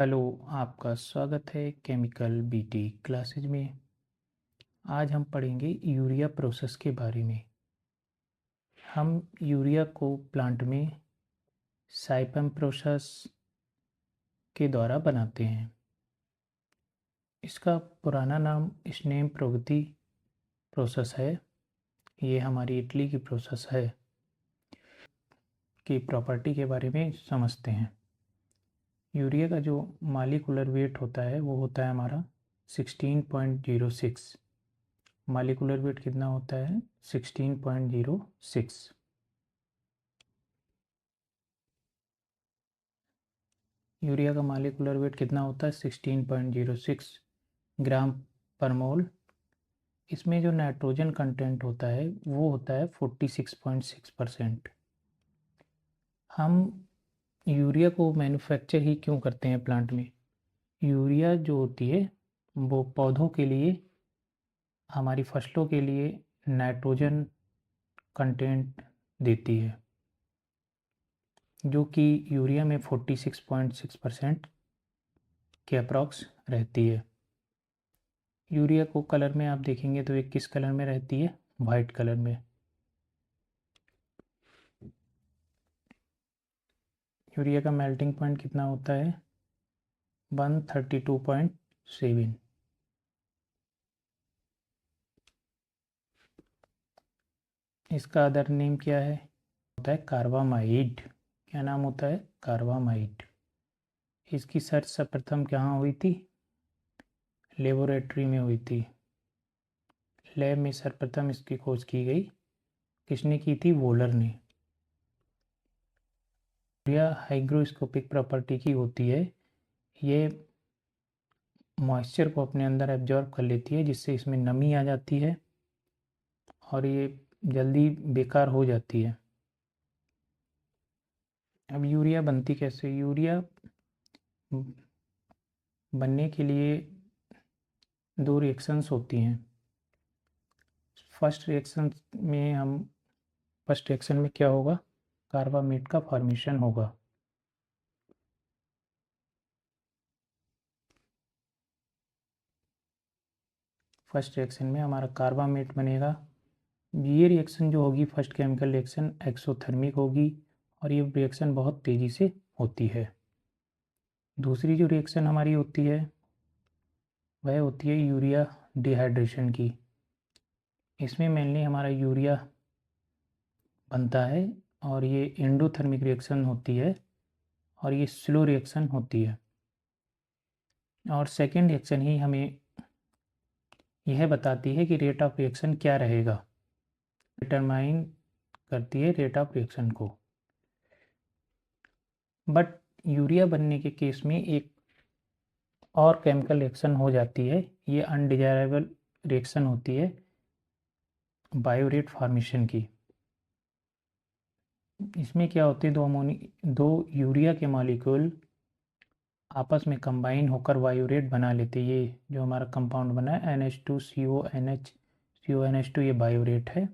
Hello, आपका स्वागत है केमिकल बीटी क्लासेज में। आज हम पढ़ेंगे यूरिया प्रोसेस के बारे में। हम यूरिया को प्लांट में साइपम प्रोसेस के द्वारा बनाते हैं। इसका पुराना नाम स्नेम प्रगति प्रोसेस है। ये हमारी इटली की प्रोसेस है। की प्रॉपर्टी के बारे में समझते हैं। यूरिया का जो मालिकुलर वेट होता है वो होता है हमारा 16.06। मालिकुलर वेट कितना होता है? 16.06। यूरिया का मालिकुलर वेट कितना होता है? 16.06 ग्राम पर मोल। इसमें जो नाइट्रोजन कंटेंट होता है वो होता है 46.6%। हम यूरिया को मैन्युफैक्चर ही क्यों करते हैं प्लांट में? यूरिया जो होती है वो पौधों के लिए, हमारी फसलों के लिए नाइट्रोजन कंटेंट देती है, जो कि यूरिया में 46.6% के अप्रॉक्स रहती है। यूरिया को कलर में आप देखेंगे तो ये किस कलर में रहती है? वाइट कलर में। यूरिया का मेल्टिंग पॉइंट कितना होता है? 132.7। इसका अदर नेम क्या है? होता है कार्बामाइड। क्या नाम होता है? कार्बामाइड। इसकी सर्च सर्वप्रथम कहाँ हुई थी? लेबोरेटरी में हुई थी। लैब में सर्वप्रथम इसकी खोज की गई। किसने की थी? वोलर ने। यूरिया हाइग्रोस्कोपिक प्रॉपर्टी की होती है। ये मॉइस्चर को अपने अंदर एब्जॉर्ब कर लेती है, जिससे इसमें नमी आ जाती है और ये जल्दी बेकार हो जाती है। अब यूरिया बनती कैसे? यूरिया बनने के लिए दो रिएक्शंस होती हैं। फर्स्ट रिएक्शन में क्या होगा? कार्बामेट का फॉर्मेशन होगा। फर्स्ट रिएक्शन में हमारा कार्बामेट बनेगा। ये रिएक्शन जो होगी, फर्स्ट केमिकल रिएक्शन एक्सोथर्मिक होगी और ये रिएक्शन बहुत तेज़ी से होती है। दूसरी जो रिएक्शन हमारी होती है वह होती है यूरिया डिहाइड्रेशन की। इसमें मेनली हमारा यूरिया बनता है और ये एंडोथर्मिक रिएक्शन होती है और ये स्लो रिएक्शन होती है। और सेकेंड रिएक्शन ही हमें यह बताती है कि रेट ऑफ रिएक्शन क्या रहेगा, डिटरमाइन करती है रेट ऑफ रिएक्शन को। बट यूरिया बनने के केस में एक और केमिकल रिएक्शन हो जाती है। ये अनडिजायरेबल रिएक्शन होती है बायोरेट फॉर्मेशन की। इसमें क्या होती है? दो यूरिया के मॉलिक्यूल आपस में कंबाइन होकर बायोरेट बना लेते हैं। ये जो हमारा कंपाउंड बना है NH2CONH2, ये बायोरेट है।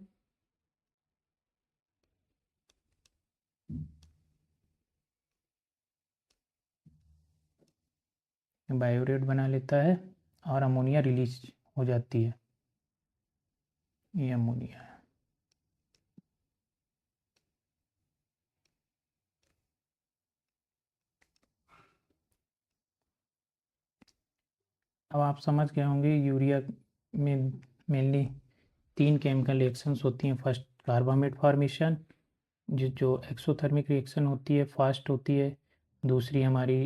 बायोरेट बना लेता है और अमोनिया रिलीज हो जाती है। ये अमोनिया है। अब आप समझ गए होंगे यूरिया में मेनली तीन केमिकल रिएक्शंस होती हैं। फर्स्ट कार्बामेट फॉर्मेशन, जो एक्सोथर्मिक रिएक्शन होती है, फास्ट होती है। दूसरी हमारी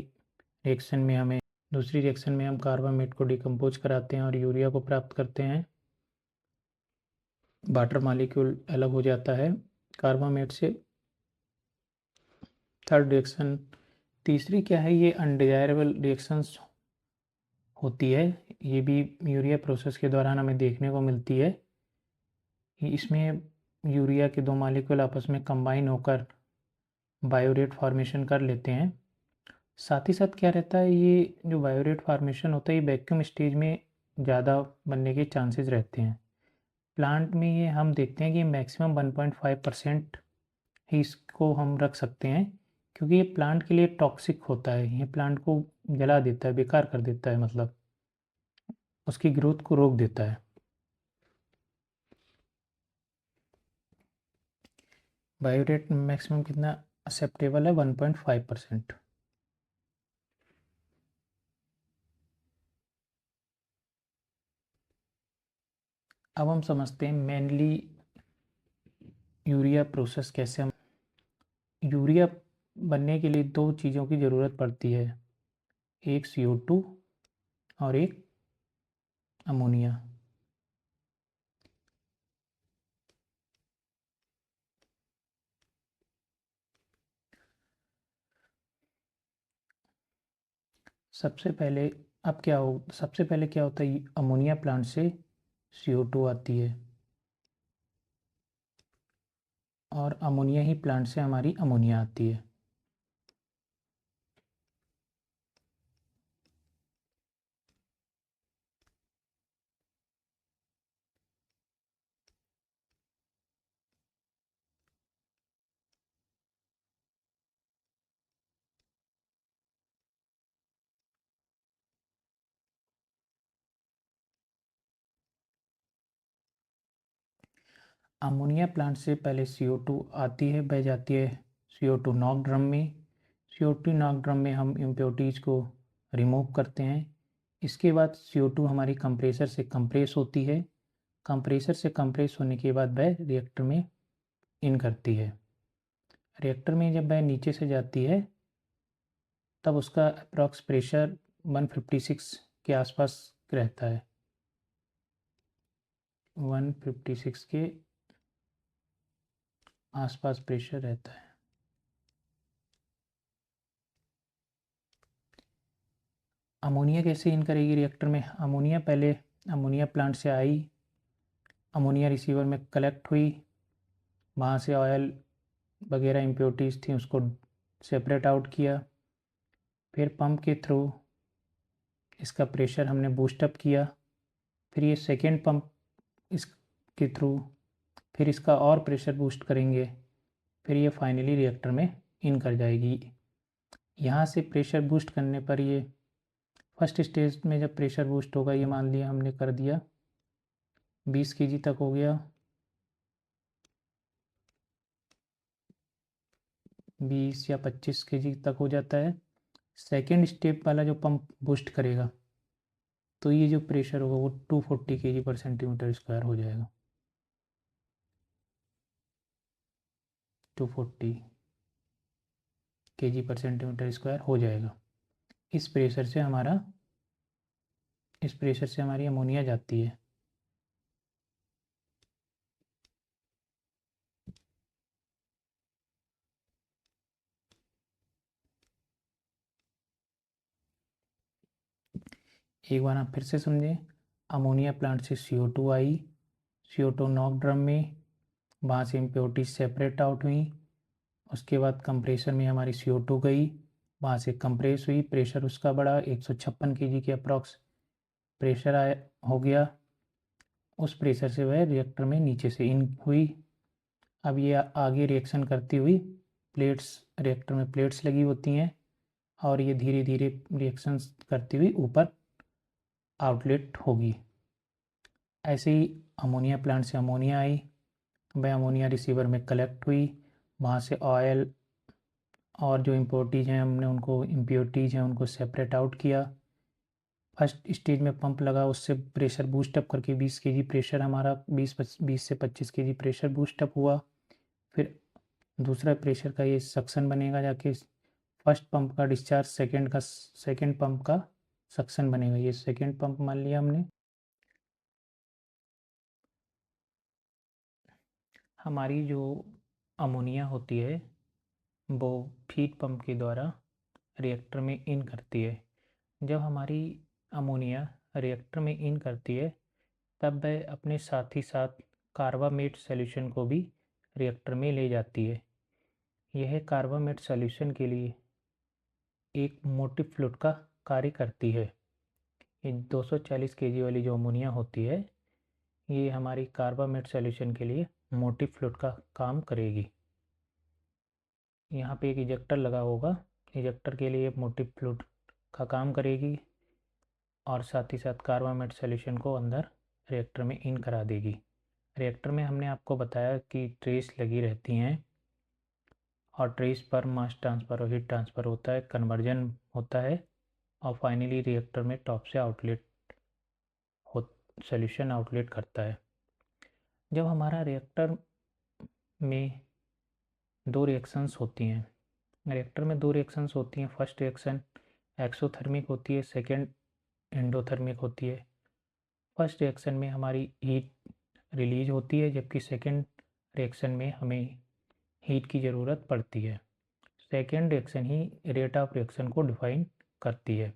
रिएक्शन में हमें दूसरी रिएक्शन में हम कार्बामेट को डिकम्पोज कराते हैं और यूरिया को प्राप्त करते हैं। वाटर मॉलिक्यूल अलग हो जाता है कार्बामेट से। थर्ड रिएक्शन, तीसरी क्या है? ये अनडिजायरेबल रिएक्शंस होती है। ये भी यूरिया प्रोसेस के दौरान हमें देखने को मिलती है। इसमें यूरिया के दो मॉलिक्यूल आपस में कंबाइन होकर बायोरेट फॉर्मेशन कर लेते हैं। साथ ही साथ क्या रहता है, ये जो बायोरेट फॉर्मेशन होता है ये वैक्यूम स्टेज में ज़्यादा बनने के चांसेस रहते हैं। प्लांट में ये हम देखते हैं कि मैक्सिमम 1.5% ही इसको हम रख सकते हैं, क्योंकि ये प्लांट के लिए टॉक्सिक होता है, ये प्लांट को जला देता है, बेकार कर देता है, मतलब उसकी ग्रोथ को रोक देता है। बायो रेट मैक्सिमम कितना एक्सेप्टेबल है? 1.5%। अब हम समझते हैं मेनली यूरिया प्रोसेस कैसे हम यूरिया बनने के लिए दो चीज़ों की ज़रूरत पड़ती है, एक CO2 और एक अमोनिया। सबसे पहले सबसे पहले क्या होता है, अमोनिया प्लांट से CO2 आती है और अमोनिया ही प्लांट से हमारी अमोनिया आती है। अमोनिया प्लांट से पहले CO2 आती है, बह जाती है CO2 नॉक ड्रम में। CO2 नॉक ड्रम में हम इम्प्योरिटीज़ को रिमूव करते हैं। इसके बाद CO2 हमारी कंप्रेसर से कंप्रेस होती है। कंप्रेसर से कंप्रेस होने के बाद वह रिएक्टर में इन करती है। रिएक्टर में जब वह नीचे से जाती है तब उसका अप्रॉक्स प्रेशर 156 के आसपास रहता है। 156 के आसपास प्रेशर रहता है। अमोनिया कैसे इन करेगी रिएक्टर में? अमोनिया पहले अमोनिया प्लांट से आई, अमोनिया रिसीवर में कलेक्ट हुई, वहाँ से ऑयल वगैरह इम्प्योरिटीज़ थी उसको सेपरेट आउट किया, फिर पंप के थ्रू इसका प्रेशर हमने बूस्टअप किया, फिर ये सेकेंड पंप इसके थ्रू फिर इसका और प्रेशर बूस्ट करेंगे, फिर ये फाइनली रिएक्टर में इन कर जाएगी। यहाँ से प्रेशर बूस्ट करने पर ये फर्स्ट स्टेज में जब प्रेशर बूस्ट होगा, ये मान लिया हमने कर दिया 20 kg तक हो गया, 20 या 25 kg तक हो जाता है। सेकेंड स्टेप वाला जो पंप बूस्ट करेगा तो ये जो प्रेशर होगा वो 240 kg पर सेंटीमीटर स्क्वायर हो जाएगा। 240 kg पर सेंटीमीटर स्क्वायर हो जाएगा। इस प्रेशर से हमारी अमोनिया जाती है। एक बार आप फिर से समझें, अमोनिया प्लांट से CO2 आई, CO2 नॉक ड्रम में, वहाँ से इम्प्योरिटी सेपरेट आउट हुई, उसके बाद कंप्रेसर में हमारी CO2 गई, वहाँ से कंप्रेस हुई, प्रेशर उसका बढ़ा, 156 kg के अप्रॉक्स प्रेशर आया हो गया। उस प्रेशर से वह रिएक्टर में नीचे से इन हुई। अब ये आगे रिएक्शन करती हुई रिएक्टर में प्लेट्स लगी होती हैं और ये धीरे धीरे रिएक्शंस करती हुई ऊपर आउटलेट होगी। ऐसे ही अमोनिया प्लांट से अमोनिया आई, वह अमोनिया रिसीवर में कलेक्ट हुई, वहाँ से ऑयल और जो इम्प्योरिटीज़ हैं उनको सेपरेट आउट किया। फर्स्ट स्टेज में पंप लगा, उससे प्रेशर बूस्टअप करके 20 kg प्रेशर हमारा 20 से 25 kg प्रेशर बूस्टअप हुआ। फिर दूसरा प्रेशर का ये सक्शन बनेगा, जाके फर्स्ट पंप का डिस्चार्ज सेकेंड पंप का सक्शन बनेगा। ये सेकेंड पंप मान लिया हमने। हमारी जो अमोनिया होती है वो फीड पंप के द्वारा रिएक्टर में इन करती है। जब हमारी अमोनिया रिएक्टर में इन करती है तब वह अपने साथ ही साथ कार्बामेट सॉल्यूशन को भी रिएक्टर में ले जाती है। यह कार्बामेट सॉल्यूशन के लिए एक मोटिव फ्लूइड का कार्य करती है। ये 240 kg वाली जो अमोनिया होती है ये हमारी कार्बामेट सॉल्यूशन के लिए मोटिव फ्लूइड का काम करेगी। यहाँ पे एक इजेक्टर लगा होगा, इजेक्टर के लिए मोटिव फ्लूइड का काम करेगी और साथ ही साथ कार्बामेट सॉल्यूशन को अंदर रिएक्टर में इन करा देगी। रिएक्टर में हमने आपको बताया कि ट्रेस लगी रहती हैं और ट्रेस पर मास ट्रांसफ़र और हीट ट्रांसफ़र होता है, कन्वर्जन होता है और फाइनली रिएक्टर में टॉप से आउटलेट सॉल्यूशन आउटलेट करता है। जब हमारा रिएक्टर में दो रिएक्शंस होती हैं, रिएक्टर में दो रिएक्शंस होती हैं, फर्स्ट रिएक्शन एक्सोथर्मिक होती है, सेकेंड एंडोथर्मिक होती है। फर्स्ट रिएक्शन में हमारी हीट रिलीज होती है जबकि सेकेंड रिएक्शन में हमें हीट की ज़रूरत पड़ती है। Second reaction he rate of reaction को डिफाइन करती है।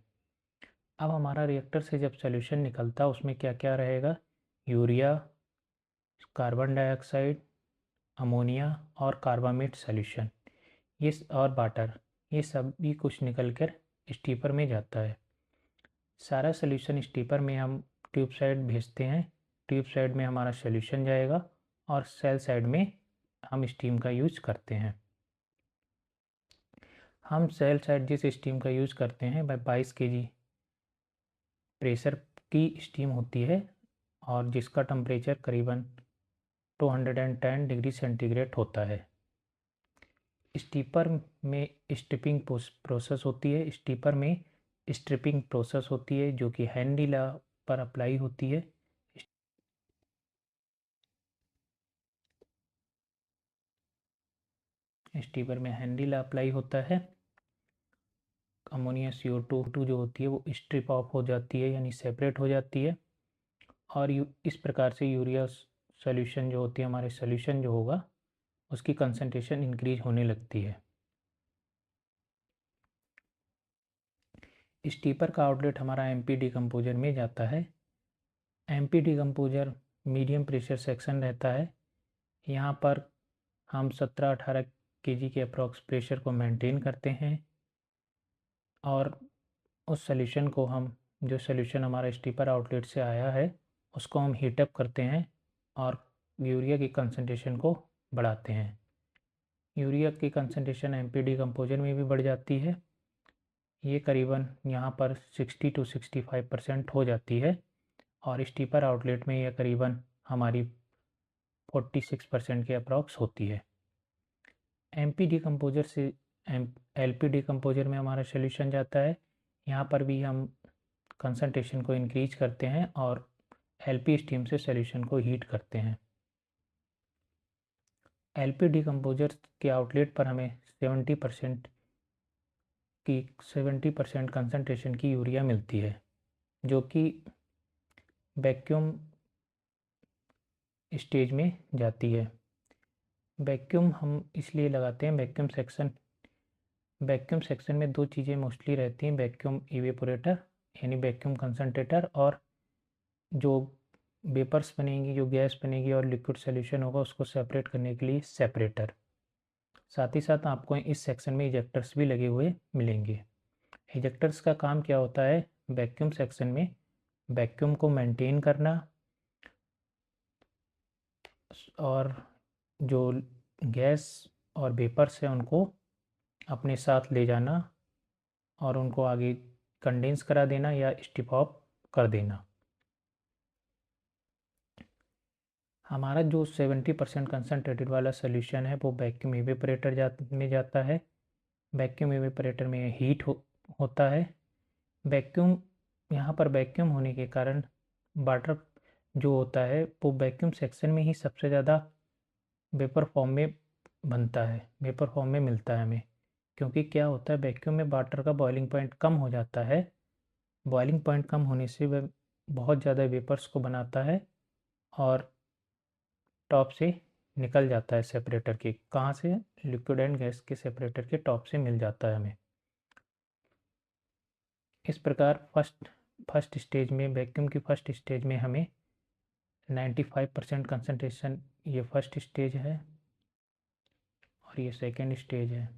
अब हमारा रिएक्टर से जब सॉल्यूशन निकलता है उसमें क्या क्या रहेगा, यूरिया, कार्बन डाइऑक्साइड, अमोनिया और कार्बामेट सॉल्यूशन, ये और वाटर, ये सब भी कुछ निकलकर स्टीपर में जाता है। सारा सॉल्यूशन स्टीपर में हम ट्यूब साइड भेजते हैं, ट्यूब साइड में हमारा सॉल्यूशन जाएगा और सेल साइड में हम स्टीम का यूज करते हैं। हम सेल साइड जिस स्टीम का यूज़ करते हैं वह 22 kg प्रेशर की स्टीम होती है और जिसका टेम्परेचर करीबन 210 डिग्री सेंटीग्रेड होता है। स्टीपर में स्ट्रिपिंग प्रोसेस होती है, स्टीपर में स्ट्रिपिंग प्रोसेस होती है जो कि हेनरी लॉ पर अप्लाई होती है। स्टीपर में हेनरी लॉ अप्लाई होता है। अमोनिया CO2 जो होती है वो स्ट्रिप ऑफ हो जाती है यानी सेपरेट हो जाती है और इस प्रकार से यूरिया सॉल्यूशन जो होती है, हमारे सॉल्यूशन जो होगा उसकी कंसंट्रेशन इंक्रीज होने लगती है। स्टीपर का आउटलेट हमारा एमपी डिकम्पोजर में जाता है। MP decomposer medium pressure section रहता है। यहाँ पर हम 17-18 kg के अप्रॉक्स प्रेशर को मेंटेन करते हैं और उस सॉल्यूशन को हम, जो सॉल्यूशन हमारा स्टीपर आउटलेट से आया है उसको हम हीटअप करते हैं और यूरिया की कंसंट्रेशन को बढ़ाते हैं। यूरिया की कंसंट्रेशन एमपी डिकम्पोजर में भी बढ़ जाती है। ये करीबन यहाँ पर 60 to 65% हो जाती है और स्टीपर आउटलेट में यह करीबन हमारी 46% के अप्रॉक्स होती है। एमपी डिकम्पोजर से एलपी डिकम्पोजर में हमारा सॉल्यूशन जाता है। यहाँ पर भी हम कंसंट्रेशन को इंक्रीज करते हैं और एलपी स्टीम से सॉल्यूशन को हीट करते हैं। एलपी डिकम्पोजर के आउटलेट पर हमें 70% कंसंट्रेशन की यूरिया मिलती है जो कि वैक्यूम स्टेज में जाती है। वैक्यूम हम इसलिए लगाते हैं, वैक्यूम सेक्शन में दो चीज़ें मोस्टली रहती हैं, वैक्यूम इवेपोरेटर यानी वैक्यूम कंसंट्रेटर और जो वेपर्स बनेंगी, जो गैस बनेगी और लिक्विड सॉल्यूशन होगा उसको सेपरेट करने के लिए सेपरेटर। साथ ही साथ आपको इस सेक्शन में इजेक्टर्स भी लगे हुए मिलेंगे। इजेक्टर्स का काम क्या होता है, वैक्यूम सेक्शन में वैक्यूम को मेंटेन करना और जो गैस और वेपर्स है उनको अपने साथ ले जाना और उनको आगे कंडेंस करा देना या स्टिप ऑफ कर देना। हमारा जो 70% कंसनट्रेटेड वाला सॉल्यूशन है वो वैक्यूम इवेपोरेटर में जाता है। वैक्यूम इवेपोरेटर में हीट होता है। वैक्यूम, यहाँ पर वैक्यूम होने के कारण वाटर जो होता है वो वैक्यूम सेक्शन में ही सबसे ज़्यादा वेपर फॉर्म में बनता है, वेपर फॉर्म में मिलता है हमें। क्योंकि क्या होता है, वैक्यूम में वाटर का बॉइलिंग पॉइंट कम हो जाता है। बॉइलिंग पॉइंट कम होने से वह बहुत ज़्यादा वेपर्स को बनाता है और टॉप से निकल जाता है सेपरेटर के, कहाँ से, लिक्विड एंड गैस के सेपरेटर के टॉप से मिल जाता है हमें। इस प्रकार फर्स्ट स्टेज में, वैक्यूम की फर्स्ट स्टेज में हमें 95% कंसंट्रेशन, ये फर्स्ट स्टेज है और ये सेकेंड स्टेज है।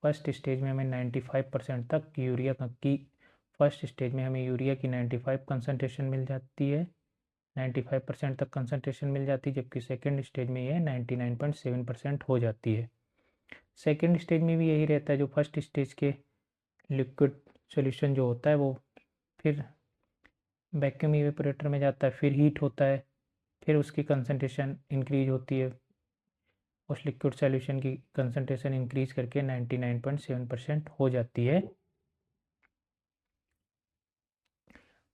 फर्स्ट स्टेज में हमें 95% तक यूरिया की, फर्स्ट स्टेज में हमें यूरिया की 95 कंसंट्रेशन मिल जाती है, 95% तक कंसंट्रेशन मिल जाती है, जबकि सेकेंड स्टेज में यह 99.7% हो जाती है। सेकेंड स्टेज में भी यही रहता है, जो फर्स्ट स्टेज के लिक्विड सॉल्यूशन जो होता है वो फिर वैक्यूम इवेपोरेटर में जाता है, फिर हीट होता है, फिर उसकी कंसंट्रेशन इंक्रीज होती है, उस लिक्विड सॉल्यूशन की कंसंट्रेशन इंक्रीज करके 99.7% हो जाती है,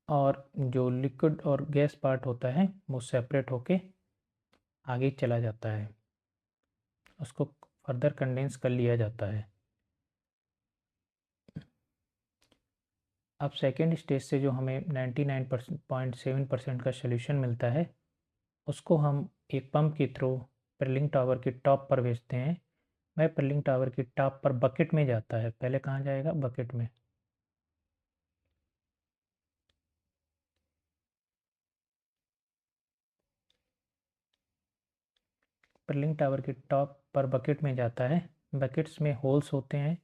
और जो लिक्विड और गैस पार्ट होता है वो सेपरेट होके आगे चला जाता है, उसको फर्दर कंडेंस कर लिया जाता है। अब सेकेंड स्टेज से जो हमें 99.7% का सॉल्यूशन मिलता है, उसको हम एक पंप के थ्रू पर्लिंग टावर के टॉप पर भेजते हैं। वह पर्लिंग टावर के टॉप पर बकेट में जाता है। पहले कहाँ जाएगा? बकेट में। पर्लिंग टावर के टॉप पर बकेट में जाता है। बकेट्स में होल्स होते हैं,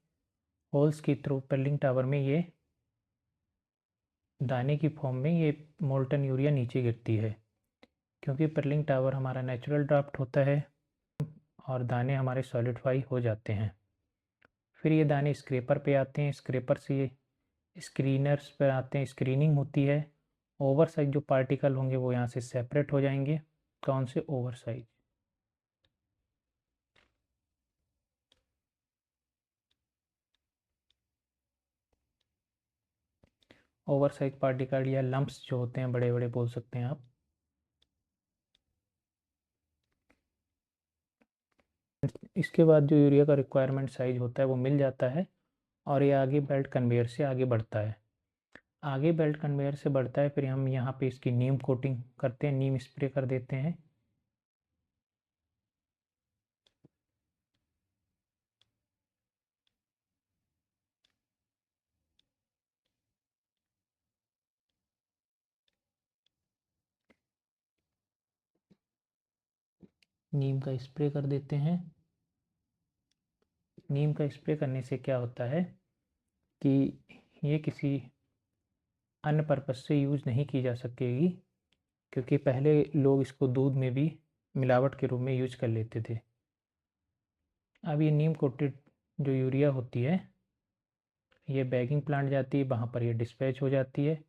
होल्स के थ्रू पर्लिंग टावर में ये दाने की फॉर्म में ये मोल्टन यूरिया नीचे गिरती है, क्योंकि पर्लिंग टावर हमारा नेचुरल ड्राफ्ट होता है और दाने हमारे सॉलिडिफाई हो जाते हैं। फिर ये दाने स्क्रेपर पे आते हैं, स्क्रेपर से ये स्क्रीनर्स पर आते हैं, स्क्रीनिंग होती है। ओवर साइज जो पार्टिकल होंगे वो यहाँ से सेपरेट हो जाएंगे। कौन से over size? Over size particle या लम्प्स जो होते हैं, बड़े बड़े बोल सकते हैं आप। इसके बाद जो यूरिया का रिक्वायरमेंट साइज होता है वो मिल जाता है, और ये आगे बेल्ट कन्वेयर से आगे बढ़ता है। आगे बेल्ट कन्वेयर से बढ़ता है, फिर हम यहाँ पे इसकी नीम कोटिंग करते हैं, नीम स्प्रे कर देते हैं। नीम का स्प्रे कर देते हैं। नीम का स्प्रे करने से क्या होता है कि ये किसी अन्य पर्पज़ से यूज़ नहीं की जा सकेगी, क्योंकि पहले लोग इसको दूध में भी मिलावट के रूप में यूज कर लेते थे। अब ये नीम कोटेड जो यूरिया होती है, ये बैगिंग प्लांट जाती है, वहाँ पर ये डिस्पैच हो जाती है।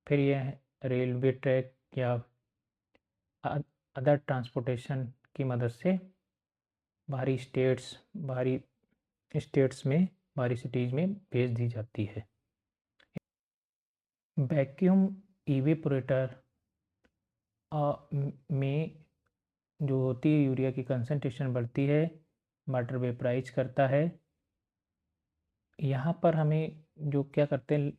फिर ये रेलवे ट्रैक या अदर ट्रांसपोर्टेशन की मदद से बाहरी स्टेट्स में, बाहरी सिटीज़ में भेज दी जाती है। वैक्यूम इवेपोरेटर में जो होती है, यूरिया की कंसंट्रेशन बढ़ती है, वाटर वेपराइज करता है। यहाँ पर हमें जो क्या करते हैं,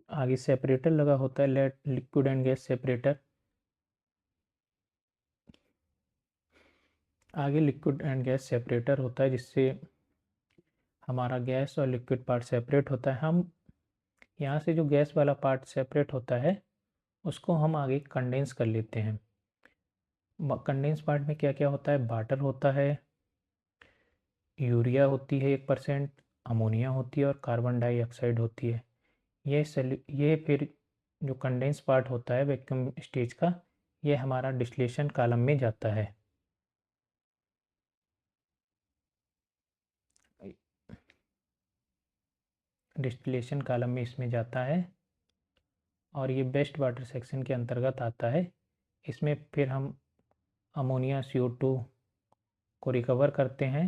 आगे सेपरेटर लगा होता है, लिक्विड एंड गैस सेपरेटर। आगे लिक्विड एंड गैस सेपरेटर होता है, जिससे हमारा गैस और लिक्विड पार्ट सेपरेट होता है। हम यहाँ से जो गैस वाला पार्ट सेपरेट होता है उसको हम आगे कंडेंस कर लेते हैं। कंडेंस पार्ट में क्या क्या होता है? वाटर होता है, यूरिया होती है 1%, अमोनिया होती है, और कार्बन डाइऑक्साइड होती है। ये फिर जो कंडेंस पार्ट होता है वैक्यूम स्टेज का, ये हमारा डिस्टिलेशन कॉलम में जाता है। डिस्टिलेशन कॉलम में इसमें जाता है, और ये बेस्ट वाटर सेक्शन के अंतर्गत आता है। इसमें फिर हम अमोनिया CO2 को रिकवर करते हैं,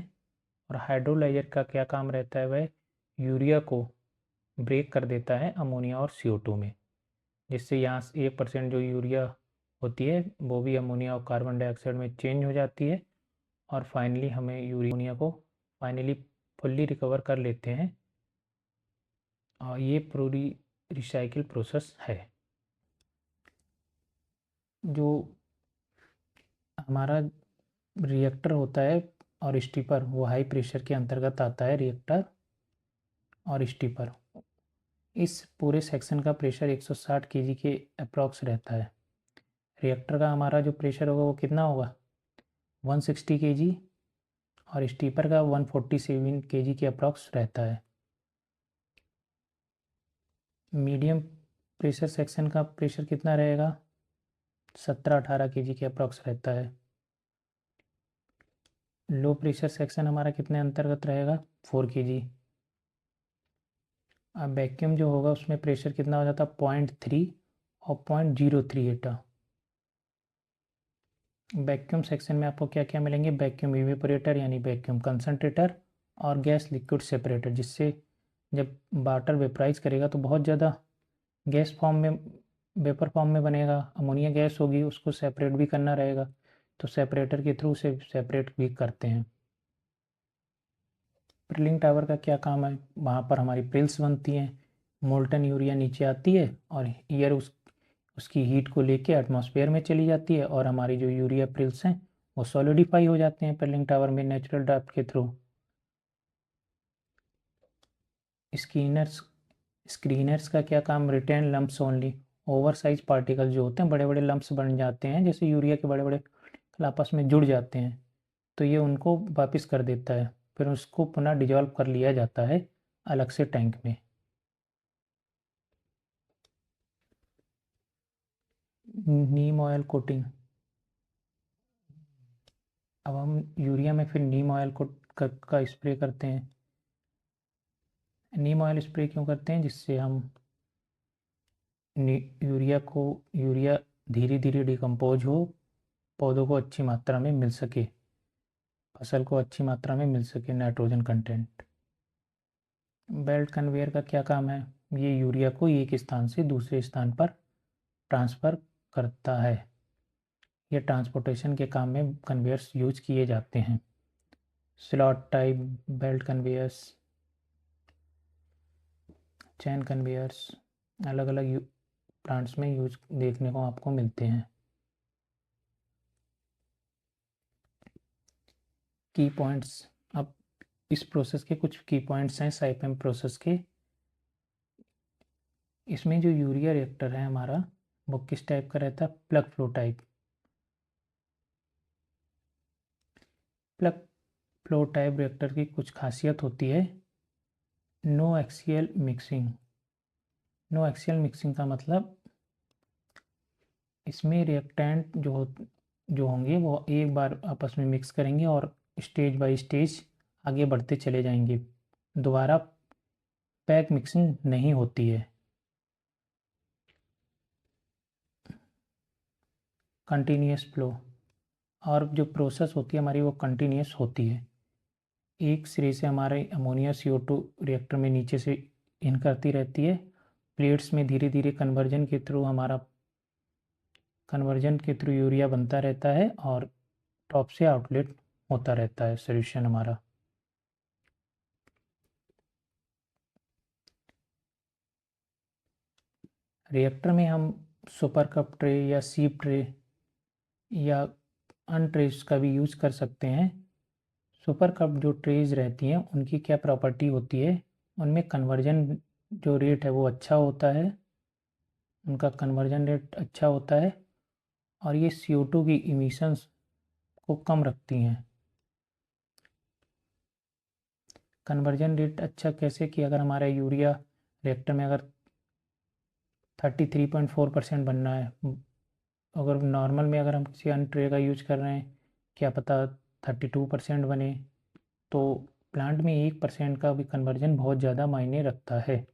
और हाइड्रोलाइजर का क्या काम रहता है? वह यूरिया को ब्रेक कर देता है अमोनिया और CO2 में, जिससे यहाँ से 1% जो यूरिया होती है वो भी अमोनिया और कार्बन डाइऑक्साइड में चेंज हो जाती है, और फाइनली हमें यूरिया को फाइनली फुल्ली रिकवर कर लेते हैं। और ये पूरी रिसाइकिल प्रोसेस है। जो हमारा रिएक्टर होता है और स्टीपर, वो हाई प्रेशर के अंतर्गत आता है, रिएक्टर और स्टीपर। इस पूरे सेक्शन का प्रेशर 160 kg के अप्रॉक्स रहता है। रिएक्टर का हमारा जो प्रेशर होगा वो कितना होगा? 160 kg, और स्टीपर का 147 kg के अप्रॉक्स रहता है। मीडियम प्रेशर सेक्शन का प्रेशर कितना रहेगा? 17-18 kg के अप्रॉक्स रहता है। लो प्रेशर सेक्शन हमारा कितने अंतर्गत रहेगा, 4 kg। अब वैक्यूम जो होगा उसमें प्रेशर कितना हो जाता है, 0.3 और 0.038। वैक्यूम सेक्शन में आपको क्या क्या मिलेंगे, वैक्यूम इवेपोरेटर यानी वैक्यूम कंसनट्रेटर और गैस लिक्विड सेपरेटर, जिससे जब वाटर वेपराइज करेगा तो बहुत ज़्यादा गैस फॉर्म में, वेपर फॉर्म में बनेगा, अमोनिया गैस होगी, उसको सेपरेट भी करना रहेगा, तो सेपरेटर के थ्रू से सेपरेट भी करते हैं। प्रिलिंग टावर का क्या काम है, वहाँ पर हमारी प्रिल्स बनती हैं, मोल्टन यूरिया नीचे आती है और एयर उसकी हीट को लेके एटमॉस्फेयर में चली जाती है और हमारी जो यूरिया प्रिल्स हैं वो सॉलिडिफाई हो जाते हैं प्रिलिंग टावर में नेचुरल ड्राफ्ट के थ्रू। स्क्रीनर्स का क्या काम, retain lumps only, over size particle जो होते हैं, बड़े बड़े लम्प्स बन जाते हैं, जैसे यूरिया के बड़े बड़े आपस में जुड़ जाते हैं, तो ये उनको वापस कर देता है, फिर उसको पुनः डिजॉल्व कर लिया जाता है अलग से टैंक में। नीम ऑयल कोटिंग, अब हम यूरिया में फिर नीम ऑयल का स्प्रे करते हैं। नीम ऑयल स्प्रे क्यों करते हैं, जिससे हम यूरिया धीरे धीरे डिकम्पोज हो, पौधों को अच्छी मात्रा में मिल सके, फसल को अच्छी मात्रा में मिल सके नाइट्रोजन कंटेंट। बेल्ट कन्वेयर का क्या काम है, ये यूरिया को एक स्थान से दूसरे स्थान पर ट्रांसफ़र करता है, ये ट्रांसपोर्टेशन के काम में कन्वेयर्स यूज किए जाते हैं। स्लॉट टाइप बेल्ट कन्वेयर्स, चैन कन्वेयर्स अलग अलग प्लांट्स में यूज देखने को आपको मिलते हैं। की पॉइंट्स, अब इस प्रोसेस के कुछ की पॉइंट्स हैं साइपेम प्रोसेस के। इसमें जो यूरिया रिएक्टर है हमारा वो किस टाइप का रहता है, plug flow type. Plug flow type reactor की कुछ खासियत होती है, no axial mixing. No axial mixing का मतलब इसमें रिएक्टेंट जो होंगे वो एक बार आपस में मिक्स करेंगे और स्टेज बाय स्टेज आगे बढ़ते चले जाएंगे, दोबारा पैक मिक्सिंग नहीं होती है। कंटिन्यूस फ्लो, और जो प्रोसेस होती है हमारी वो कंटिन्यूस होती है, एक सिरे से हमारे अमोनिया CO2 रिएक्टर में नीचे से इन करती रहती है, प्लेट्स में धीरे धीरे कन्वर्जन के थ्रू यूरिया बनता रहता है और टॉप से आउटलेट होता रहता है सॉल्यूशन हमारा। रिएक्टर में हम सुपर कप ट्रे या सीप ट्रे या अनट्रेस का भी यूज़ कर सकते हैं। सुपर कप जो ट्रेज रहती हैं उनकी क्या प्रॉपर्टी होती है, उनमें कन्वर्जन जो रेट है वो अच्छा होता है, उनका कन्वर्जन रेट अच्छा होता है और ये CO2 की इमिशंस को कम रखती हैं। कन्वर्जन रेट अच्छा कैसे कि अगर हमारा यूरिया रिएक्टर में अगर 33.4% बनना है, अगर नॉर्मल में अगर हम किसी अन्य ट्रे का यूज कर रहे हैं, क्या पता 32% बने, तो प्लांट में 1% का भी कन्वर्जन बहुत ज़्यादा मायने रखता है।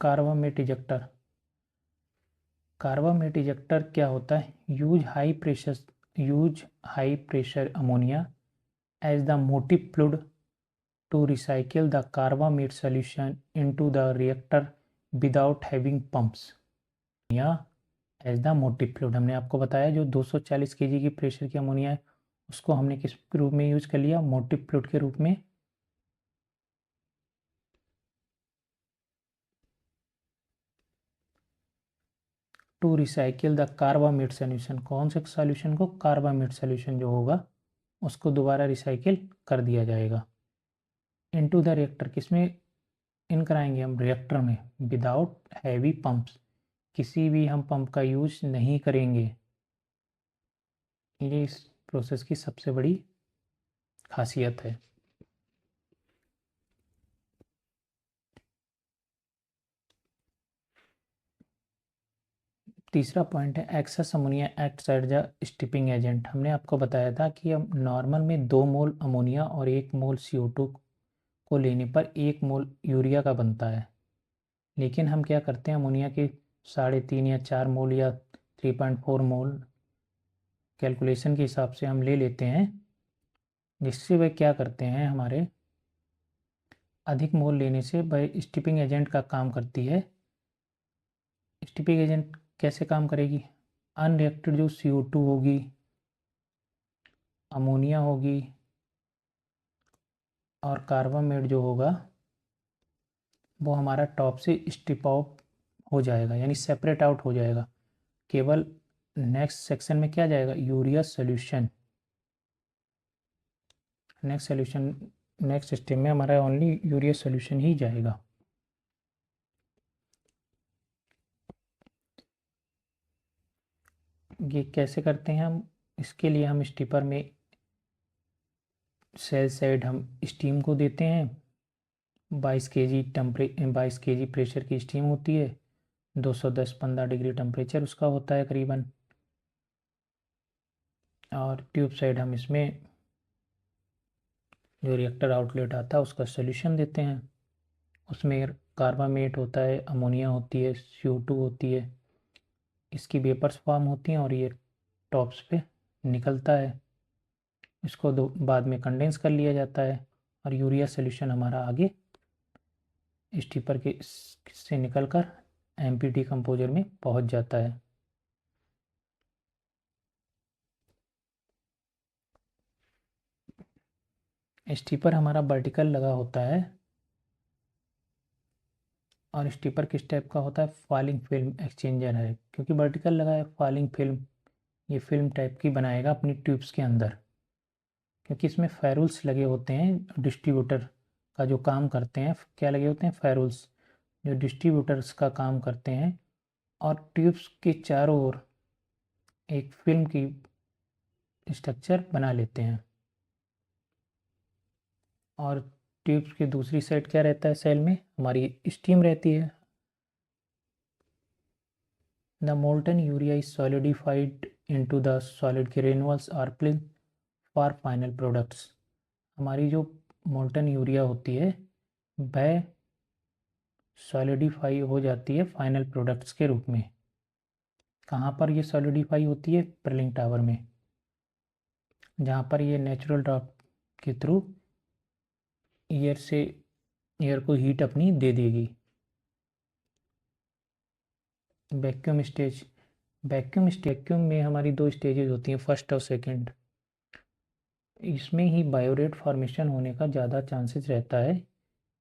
कार्बामेट इजेक्टर, कार्बामेट इजेक्टर क्या होता है, use high pressure ammonia as the motive fluid to recycle the carbamate solution into the reactor without having pumps या एज द मोटिव फ्लूइड। हमने आपको बताया जो 240 kg की प्रेशर की अमोनिया है उसको हमने किस रूप में यूज कर लिया, मोटिव फ्लूइड के रूप में। To recycle the carbamate solution, कौन से सोल्यूशन को, कार्बामेट सोल्यूशन जो होगा उसको दोबारा रिसाइकिल कर दिया जाएगा। इनटू द रिएक्टर, किसमें इन कराएंगे हम, रिएक्टर में, विदाउट हैवी पंप्स, किसी भी हम पंप का यूज नहीं करेंगे। ये इस प्रोसेस की सबसे बड़ी खासियत है। तीसरा पॉइंट है excess ammonia acts as a stripping agent. हमने आपको बताया था कि हम नॉर्मल में 2 मोल अमोनिया और 1 मोल CO2 को लेने पर 1 मोल यूरिया का बनता है, लेकिन हम क्या करते हैं अमोनिया के 3.5 या 4 मोल या 3.4 मोल कैलकुलेशन के हिसाब से हम ले लेते हैं, जिससे वह क्या करते हैं हमारे अधिक मोल लेने से वह स्टिपिंग एजेंट का काम करती है। स्टिपिंग एजेंट कैसे काम करेगी? अनरिएक्टेड जो CO2 होगी, अमोनिया होगी और कार्बामेट जो होगा वो हमारा टॉप से स्टिप आउट हो जाएगा, यानी सेपरेट आउट हो जाएगा। केवल नेक्स्ट सेक्शन में क्या जाएगा? Urea solution. नेक्स्ट स्टेप में हमारा ओनली यूरिया सॉल्यूशन ही जाएगा। ये कैसे करते हैं हम? इसके लिए हम स्टीपर में सेल साइड हम स्टीम को देते हैं। 22 kg प्रेशर की स्टीम होती है, 210-15 डिग्री टेम्परेचर उसका होता है करीबन। और ट्यूब साइड हम इसमें जो रिएक्टर आउटलेट आता है उसका सॉल्यूशन देते हैं। उसमें कार्बामेट होता है, अमोनिया होती है, CO2 होती है, इसकी वेपर्स फॉर्म होती हैं और ये टॉप्स पे निकलता है। इसको बाद में कंडेंस कर लिया जाता है और यूरिया सॉल्यूशन हमारा आगे स्टीपर के से निकलकर MPT कंपोजर में पहुंच जाता है। स्टीपर हमारा वर्टिकल लगा होता है और स्टीपर किस टाइप का होता है? फॉलिंग फिल्म एक्सचेंजर है। क्योंकि वर्टिकल लगा है, फॉलिंग फिल्म ये फिल्म टाइप की बनाएगा अपनी ट्यूब्स के अंदर, क्योंकि इसमें फेरुल्स लगे होते हैं। डिस्ट्रीब्यूटर का जो काम करते हैं, क्या लगे होते हैं? फेरुल्स, जो डिस्ट्रीब्यूटर्स का काम करते हैं और ट्यूब्स के चारों ओर एक फिल्म की स्ट्रक्चर बना लेते हैं। और ट्यूब्स की दूसरी साइड क्या रहता है? सेल में हमारी स्टीम रहती है। The molten urea is solidified into the solid granules are plain for final products. हमारी जो मोल्टन यूरिया होती है वह सॉलिडिफाई हो जाती है फाइनल प्रोडक्ट्स के रूप में। कहाँ पर ये सॉलिडिफाई होती है? पर्लिंग टावर में, जहाँ पर ये नेचुरल ड्राफ्ट के थ्रू एयर को हीट अपनी दे देगी। वैक्यूम में हमारी 2 स्टेजेस होती हैं, फर्स्ट और सेकंड। इसमें ही बायोरेट फॉर्मेशन होने का ज़्यादा चांसेस रहता है,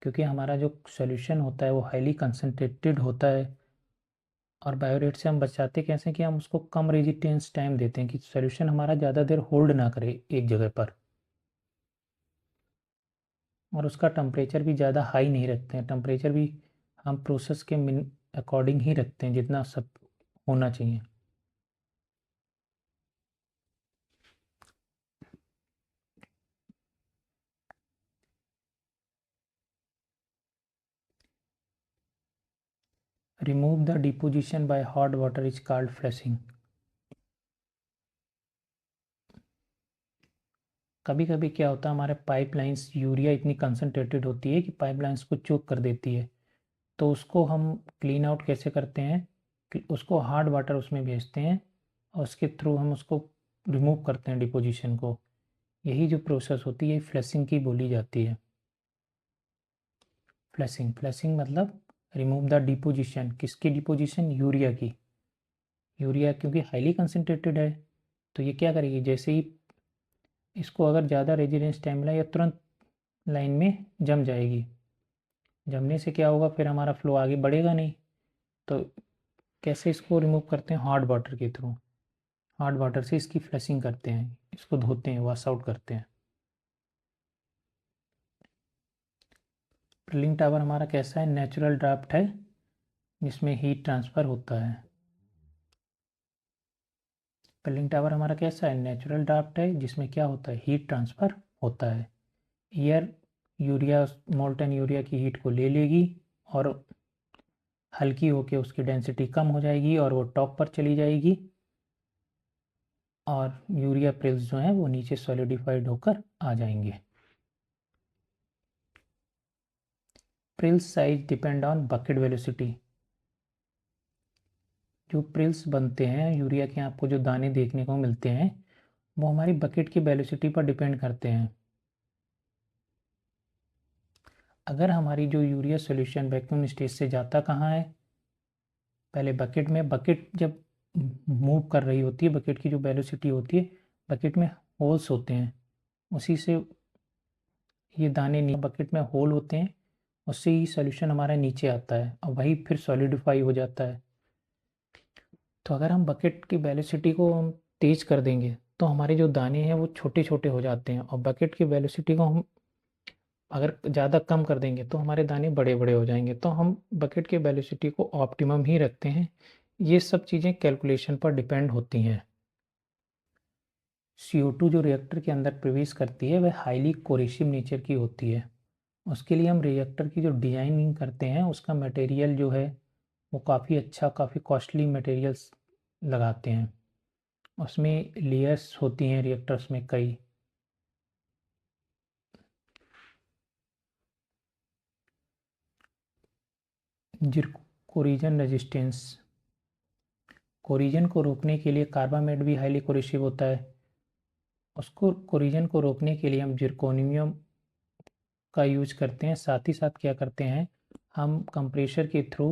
क्योंकि हमारा जो सॉल्यूशन होता है वो हाईली कंसनट्रेटेड होता है। और बायोरेट से हम बचाते कैसे? कि हम उसको कम रेजिस्टेंस टाइम देते हैं कि सॉल्यूशन हमारा ज़्यादा देर होल्ड ना करे एक जगह पर। और उसका टेम्परेचर भी ज़्यादा हाई नहीं रखते हैं, टेम्परेचर भी हम प्रोसेस के अकॉर्डिंग ही रखते हैं जितना सब होना चाहिए। Remove the deposition by hot water is called flushing. कभी कभी क्या होता है, हमारे पाइपलाइंस यूरिया इतनी कंसनट्रेटेड होती है कि पाइपलाइंस को चोक कर देती है। तो उसको हम क्लीन आउट कैसे करते हैं? कि उसको हार्ड वाटर उसमें भेजते हैं और उसके थ्रू हम उसको रिमूव करते हैं डिपोजिशन को। यही जो प्रोसेस होती है फ्लशिंग की बोली जाती है। फ्लशिंग मतलब रिमूव द डिपोजिशन। किसकी डिपोजिशन? यूरिया की। यूरिया क्योंकि हाईली कंसनट्रेटेड है, तो ये क्या करेगी? जैसे ही इसको अगर ज़्यादा रेजिडेंस टाइम मिला, या तुरंत लाइन में जम जाएगी। जमने से क्या होगा? फिर हमारा फ्लो आगे बढ़ेगा नहीं। तो कैसे इसको रिमूव करते हैं? हॉट वाटर के थ्रू। हॉट वाटर से इसकी फ्लशिंग करते हैं, इसको धोते हैं, वॉश आउट करते हैं। पर्लिंग टावर हमारा कैसा है? नेचुरल ड्राफ्ट है जिसमें हीट ट्रांसफ़र होता है। पर्लिंग टावर हमारा कैसा है? नेचुरल ड्राफ्ट है जिसमें क्या होता है? हीट ट्रांसफ़र होता है। एयर यूरिया मोल्टन यूरिया की हीट को ले लेगी और हल्की होके उसकी डेंसिटी कम हो जाएगी और वो टॉप पर चली जाएगी और यूरिया प्रिल्स जो हैं वो नीचे सॉलिडिफाइड होकर आ जाएंगे। Prills size depend on bucket velocity. जो प्रिल्स बनते हैं यूरिया के, आपको जो दाने देखने को मिलते हैं वो हमारी बकेट की वेलोसिटी पर डिपेंड करते हैं। अगर हमारी जो यूरिया सॉल्यूशन वैक्यूम स्टेज से जाता कहाँ है, पहले बकेट में। बकेट जब मूव कर रही होती है, बकेट की जो वेलोसिटी होती है, बकेट में होल्स होते हैं, उसी से ये दाने बकेट में होल होते हैं, उससे ही सॉल्यूशन हमारा नीचे आता है और वही फिर सॉलिडिफाई हो जाता है। तो अगर हम बकेट की वेलोसिटी को हम तेज़ कर देंगे तो हमारे जो दाने हैं वो छोटे छोटे हो जाते हैं, और बकेट की वेलोसिटी को हम अगर ज़्यादा कम कर देंगे तो हमारे दाने बड़े बड़े हो जाएंगे। तो हम बकेट के वेलोसिटी को ऑप्टिमम ही रखते हैं। ये सब चीज़ें कैलकुलेशन पर डिपेंड होती हैं। CO2 जो रिएक्टर के अंदर प्रवेश करती है वह हाईली कोरेसिव नेचर की होती है। उसके लिए हम रिएक्टर की जो डिजाइनिंग करते हैं उसका मटेरियल जो है वो काफ़ी अच्छा, काफ़ी कॉस्टली मटेरियल्स लगाते हैं। उसमें लेयर्स होती हैं रिएक्टर्स में कई। कोरिजन रेजिस्टेंस, कोरिजन को रोकने के लिए कार्बामेट भी हाईली कोरेसिव होता है। उसको कोरिजन को रोकने के लिए हम जिरकोनियम का यूज करते हैं। साथ ही साथ क्या करते हैं, हम कंप्रेशर के थ्रू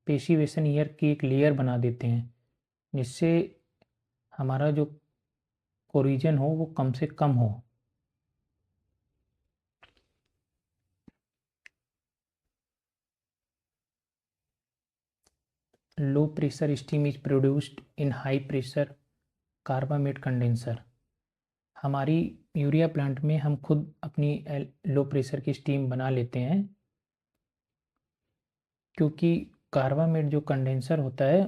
पेशिवेशन ईयर की एक लेयर बना देते हैं, जिससे हमारा जो कोरिजन हो वो कम से कम हो। Low pressure steam is produced in high pressure carbamate condenser. हमारी यूरिया प्लांट में हम खुद अपनी लो प्रेशर की स्टीम बना लेते हैं, क्योंकि कार्बामेट जो कंडेंसर होता है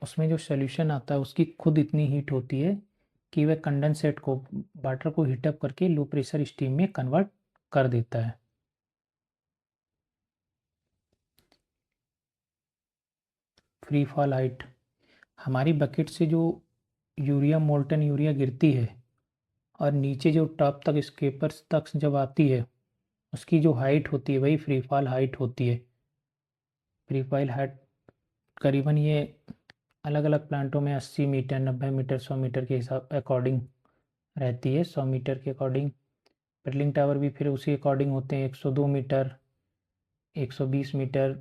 उसमें जो सॉल्यूशन आता है उसकी खुद इतनी हीट होती है कि वह कंडेंसेट को, वाटर को हीटअप करके लो प्रेशर स्टीम में कन्वर्ट कर देता है। फ्री फॉल हाइट, हमारी बकेट से जो यूरिया, मोल्टन यूरिया गिरती है और नीचे जो टॉप तक स्केपर्स तक जब आती है, उसकी जो हाइट होती है वही फ्री फॉल हाइट होती है। फ्री फॉल हाइट करीबन ये अलग अलग प्लांटों में 80 मीटर, 90 मीटर, 100 मीटर के हिसाब अकॉर्डिंग रहती है। 100 मीटर के अकॉर्डिंग पेडलिंग टावर भी फिर उसी अकॉर्डिंग होते हैं। 102 मीटर, 120 मीटर,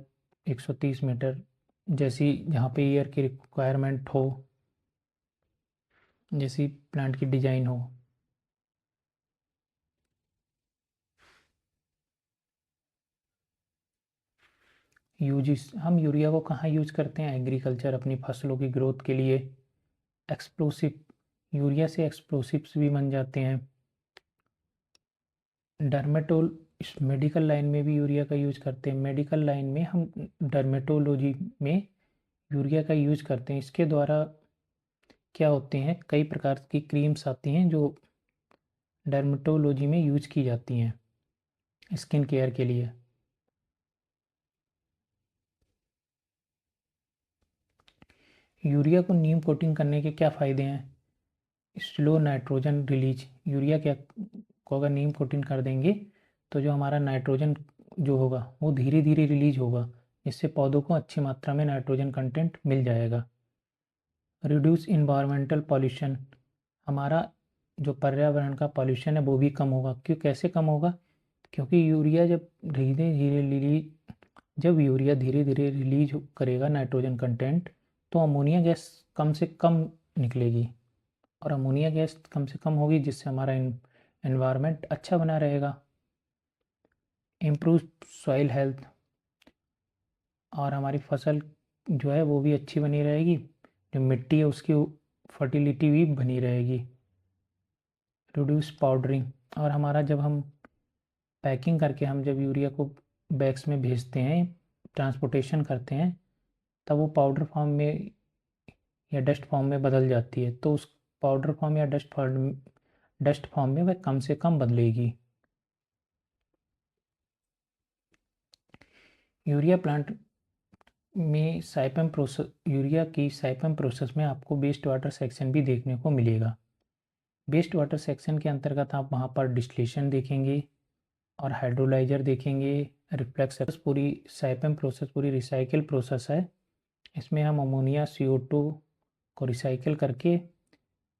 130 मीटर, जैसी जहाँ पे ईयर की रिक्वायरमेंट हो, जैसी प्लांट की डिजाइन हो। यूजिस, हम यूरिया को कहाँ यूज करते हैं, एग्रीकल्चर, अपनी फसलों की ग्रोथ के लिए। एक्सप्लोसिव, यूरिया से एक्सप्लोसिव्स भी बन जाते हैं। डर्मेटोल, इस मेडिकल लाइन में भी यूरिया का यूज करते हैं। मेडिकल लाइन में हम डर्मेटोलॉजी में यूरिया का यूज करते हैं। इसके द्वारा क्या होते हैं, कई प्रकार की क्रीम्स आती हैं जो डर्मेटोलॉजी में यूज की जाती हैं स्किन केयर के लिए। यूरिया को नीम कोटिंग करने के क्या फ़ायदे हैं? स्लो नाइट्रोजन रिलीज, यूरिया क्या को अगर नीम कोटिंग कर देंगे तो जो हमारा नाइट्रोजन जो होगा वो धीरे धीरे रिलीज होगा, जिससे पौधों को अच्छी मात्रा में नाइट्रोजन कंटेंट मिल जाएगा। रिड्यूस इन्वायरमेंटल पॉल्यूशन, हमारा जो पर्यावरण का पॉल्यूशन है वो भी कम होगा। क्यों, कैसे कम होगा? क्योंकि यूरिया जब धीरे धीरे रिलीज जब यूरिया धीरे धीरे रिलीज करेगा नाइट्रोजन कंटेंट, तो अमोनिया गैस कम से कम निकलेगी, और अमोनिया गैस कम से कम होगी जिससे हमारा एनवायरनमेंट अच्छा बना रहेगा। इम्प्रूव सॉइल हेल्थ, और हमारी फसल जो है वो भी अच्छी बनी रहेगी, जो मिट्टी है उसकी फर्टिलिटी भी बनी रहेगी। रिड्यूस पाउडरिंग, और हमारा जब हम पैकिंग करके हम जब यूरिया को बैग्स में भेजते हैं, ट्रांसपोर्टेशन करते हैं, तब वो पाउडर फॉर्म में या डस्ट फॉर्म में बदल जाती है, तो उस पाउडर फॉर्म या डस्ट फॉर्म में वह कम से कम बदलेगी। यूरिया प्लांट में साइपम प्रोसेस, यूरिया की साइपम प्रोसेस में आपको वेस्ट वाटर सेक्शन भी देखने को मिलेगा। वेस्ट वाटर सेक्शन के अंतर्गत आप वहाँ पर डिस्टिलेशन देखेंगे और हाइड्रोलाइजर देखेंगे, रिफ्लेक्स। पूरी साइपम प्रोसेस पूरी रिसाइकिल प्रोसेस है। इसमें हम अमोनिया CO2 को रिसाइकिल करके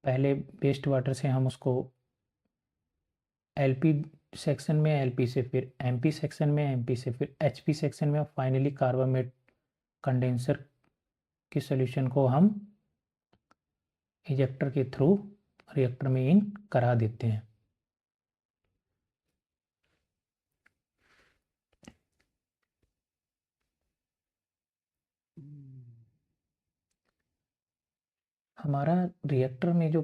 पहले वेस्ट वाटर से हम उसको LP सेक्शन में, LP से फिर MP सेक्शन में, MP से फिर HP सेक्शन में, फाइनली कार्बामेट कंडेंसर के सॉल्यूशन को हम इजेक्टर के थ्रू रिएक्टर में इन करा देते हैं। हमारा रिएक्टर में जो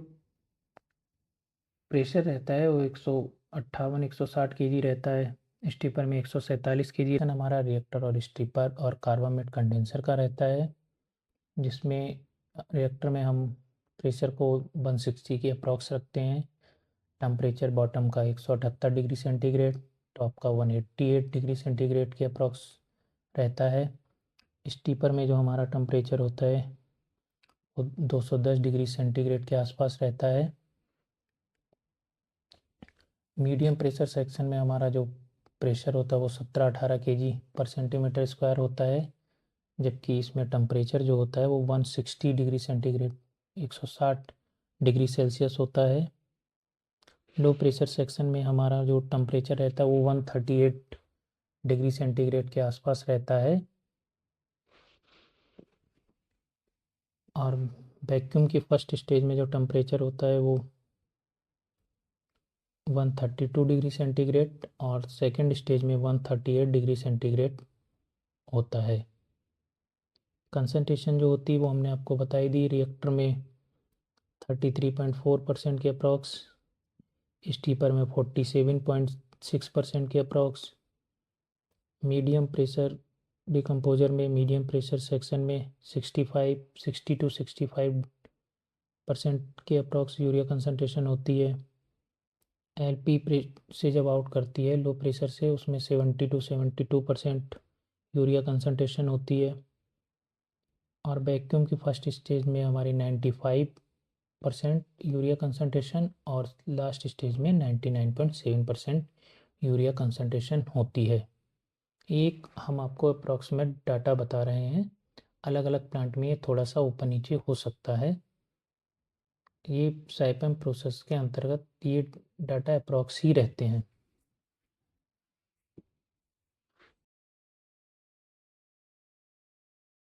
प्रेशर रहता है वो 158-160 kg रहता है। स्टीपर में 147 kg। हमारा रिएक्टर और स्टीपर और कार्बामेट कंडेंसर का रहता है, जिसमें रिएक्टर में हम प्रेशर को 160 के अप्रॉक्स रखते हैं। टेम्परेचर बॉटम का 178 डिग्री सेंटीग्रेड, टॉप का 188 डिग्री सेंटीग्रेड के अप्रॉक्स रहता है। स्टीपर में जो हमारा टेम्परेचर होता है वो 210 डिग्री सेंटीग्रेड के आसपास रहता है। मीडियम प्रेशर सेक्शन में हमारा जो प्रेशर होता है वो 17-18 kg पर सेंटीमीटर स्क्वायर होता है, जबकि इसमें टेम्परेचर जो होता है वो 160 डिग्री सेंटीग्रेड 160 डिग्री सेल्सियस होता है। लो प्रेशर सेक्शन में हमारा जो टेम्परेचर रहता है वो 138 डिग्री सेंटीग्रेड के आसपास रहता है। और वैक्यूम की फर्स्ट स्टेज में जो टेम्परेचर होता है वो 132 डिग्री सेंटीग्रेड और सेकेंड स्टेज में 138 डिग्री सेंटीग्रेड होता है। कंसंट्रेशन जो होती है वो हमने आपको बताई दी। रिएक्टर में 33.4% के अप्रॉक्स, स्टीपर में 47.6% के अप्रॉक्स, मीडियम प्रेशर डिकम्पोजर में, मीडियम प्रेशर सेक्शन में 60 to 65% के अप्रॉक्स यूरिया कंसंट्रेशन होती है। LP से जब आउट करती है लो प्रेशर से, उसमें 70 to 72% यूरिया कंसंट्रेशन होती है। और वैक्यूम की फर्स्ट स्टेज में हमारी 95% यूरिया कंसंट्रेशन और लास्ट स्टेज में 99.7% यूरिया कंसंट्रेशन होती है। एक हम आपको अप्रॉक्सीमेट डाटा बता रहे हैं, अलग अलग प्लांट में ये थोड़ा सा ऊपर नीचे हो सकता है। ये साइपम प्रोसेस के अंतर्गत ये डाटा अप्रॉक्स ही रहते हैं।